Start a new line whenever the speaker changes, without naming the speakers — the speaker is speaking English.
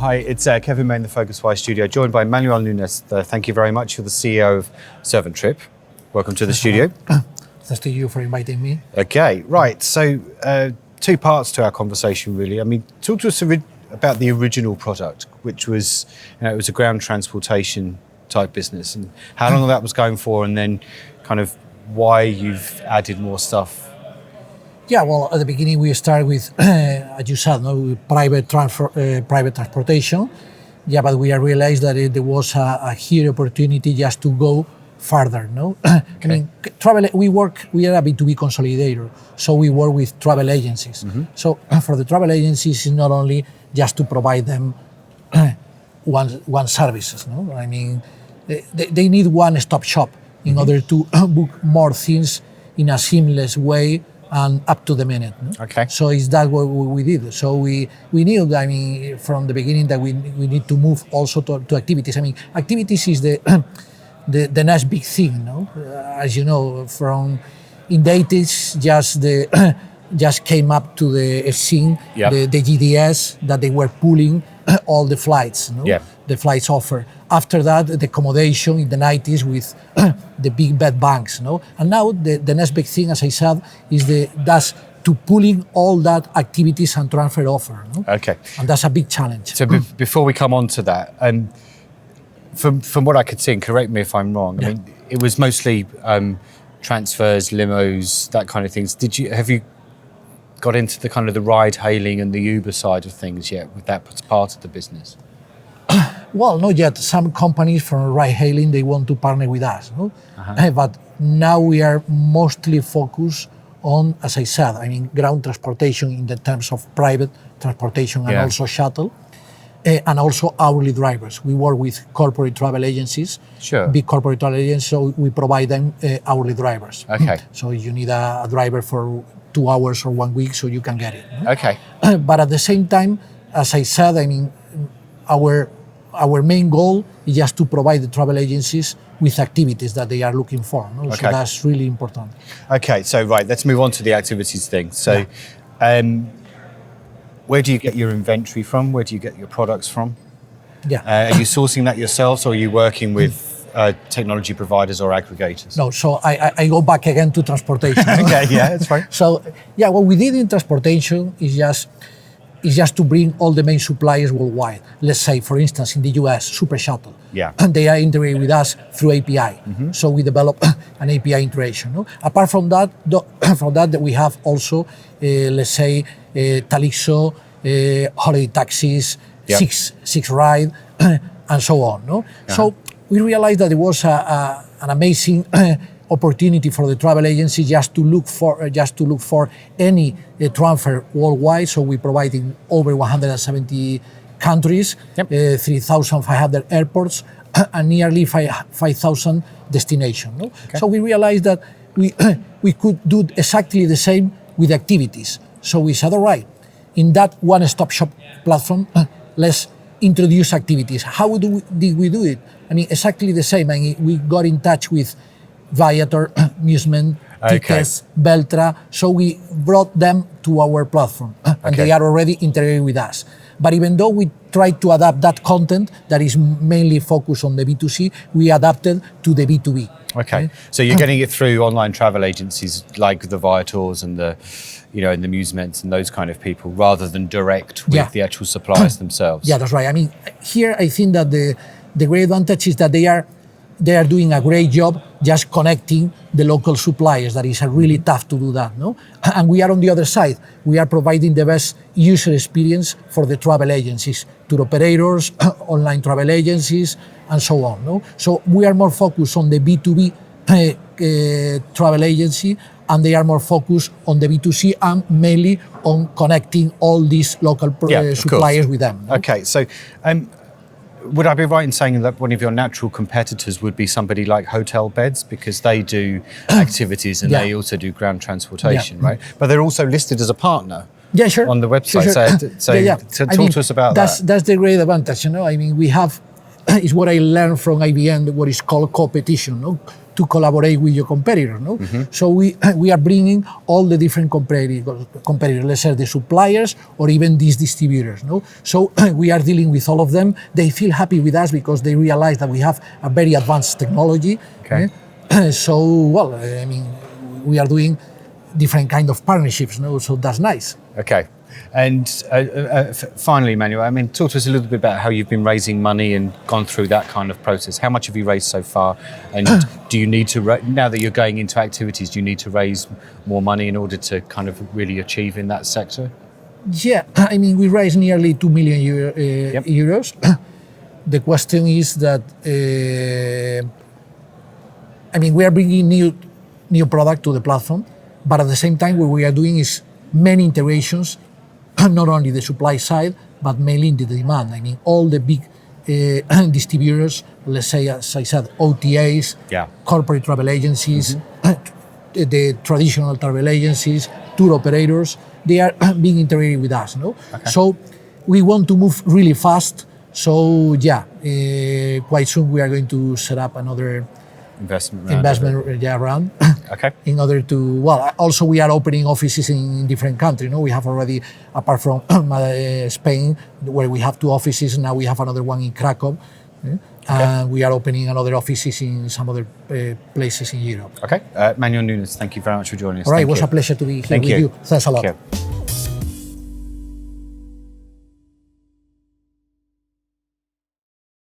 Hi, it's Kevin Main, the PhocusWire studio, joined by Manuel Nunez. Thank you very much. You're the CEO of Servantrip. Welcome to the studio.
Thanks to you for inviting me.
Okay, right. So, two parts to our conversation, really. I mean, talk to us about the original product, which was, it was a ground transportation type business, and how long that was going for, and then kind of why you've added more stuff.
Yeah, well, at the beginning we started with, as you said, private transportation. Yeah, but we realized that there was a huge opportunity just to go further. Okay. I mean, we are a B2B consolidator, so we work with travel agencies. Mm-hmm. So for the travel agencies, it's not only just to provide them one services. I mean, they need one-stop shop in mm-hmm. order to book more things in a seamless way and up to the minute.
Okay.
So is that what we did? So we knew, I mean, from the beginning that we need to move also to activities. I mean, activities is the next big thing, as you know, from in the 80s, just came up to the scene, yep. the GDS, that they were pulling all the flights,
yep.
the flights offer. After that, the accommodation in the 90s with the big bed banks, And now the next big thing, as I said, is that's to pulling all that activities and transfer offer.
Okay.
And that's a big challenge.
So before we come on to that, from what I could see, and correct me if I'm wrong, yeah. I mean, it was mostly transfers, limos, that kind of things. Have you got into the kind of the ride hailing and the Uber side of things yet with that part of the business?
Well, not yet. Some companies from ride-hailing, they want to partner with us. Uh-huh. But now we are mostly focused on, as I said, I mean, ground transportation in the terms of private transportation and also shuttle, and also hourly drivers. We work with corporate travel agencies,
sure.
big corporate travel agencies, so we provide them hourly drivers.
Okay.
So you need a driver for 2 hours or 1 week, so you can get it.
Okay.
But at the same time, as I said, I mean, our main goal is just to provide the travel agencies with activities that they are looking for. Okay. So that's really important.
Okay, so right, let's move on to the activities thing. So where do you get your inventory from? Where do you get your products from?
Yeah.
Are you sourcing that yourselves, or are you working with technology providers or aggregators?
No, so I go back again to transportation.
Okay, yeah, that's fine.
So, yeah, what we did in transportation is just to bring all the main suppliers worldwide. Let's say, for instance, in the US, Super Shuttle.
Yeah.
And they are integrated with us through API. Mm-hmm. So we develop an API integration. Apart from that, we have also, let's say, Talixo, holiday taxis, yep. six ride, and so on. Uh-huh. So we realized that there was an amazing opportunity for the travel agency just to look for any transfer worldwide. So we provide in over 170 countries, yep. 3,500 airports, and nearly 5,000 destinations. Okay. So we realized that we could do exactly the same with activities. So we said, all right, in that one-stop shop platform, let's introduce activities. How did we do it? I mean, exactly the same. I mean, we got in touch with Viator, Musement, Tickets, Beltra. So we brought them to our platform, and they are already integrated with us. But even though we tried to adapt that content that is mainly focused on the B2C, we adapted to the B2B.
Okay. So you're getting it through online travel agencies like the Viators and the, and the Musements and those kind of people, rather than direct with the actual suppliers themselves. Yeah,
that's right. I mean, here I think that the great advantage is that they are doing a great job just connecting the local suppliers. That is really tough to do that, And we are on the other side. We are providing the best user experience for the travel agencies, tour operators, online travel agencies, and so on, So we are more focused on the B2B travel agency, and they are more focused on the B2C and mainly on connecting all these local suppliers with them.
Okay, so would I be right in saying that one of your natural competitors would be somebody like Hotel Beds, because they do activities and they also do ground transportation, right? But they're also listed as a partner.
Yeah, sure.
On the website. Sure. So talk to us about that.
That's the great advantage, I mean, we have, is what I learned from IBM, what is called competition, to collaborate with your competitors. No? So we are bringing all the different competitors, let's say the suppliers or even these distributors. No? So we are dealing with all of them. They feel happy with us because they realize that we have a very advanced technology.
Okay.
So, well, I mean, we are doing different kind of partnerships, no? So that's nice.
Okay. And finally, Manuel, I mean, talk to us a little bit about how you've been raising money and gone through that kind of process. How much have you raised so far? And do you need to, now that you're going into activities, do you need to raise more money in order to kind of really achieve in that sector?
Yeah, I mean, we raised nearly 2 million euros. The question is that, I mean, we are bringing new product to the platform, but at the same time, what we are doing is many integrations, not only the supply side, but mainly in the demand. I mean, all the big distributors, let's say, as I said, OTAs, corporate travel agencies, the traditional travel agencies, tour operators, they are being integrated with us. No? Okay. So we want to move really fast. So yeah, quite soon we are going to set up another investment round.
Okay.
In order to, well, also we are opening offices in different countries. No, we have already, apart from Spain, where we have 2 offices. Now we have another one in Krakow, and we are opening another offices in some other places in Europe.
Okay, Manuel Nunez, thank you very much for joining us.
All right, it was a pleasure to be here with you. Thanks a lot.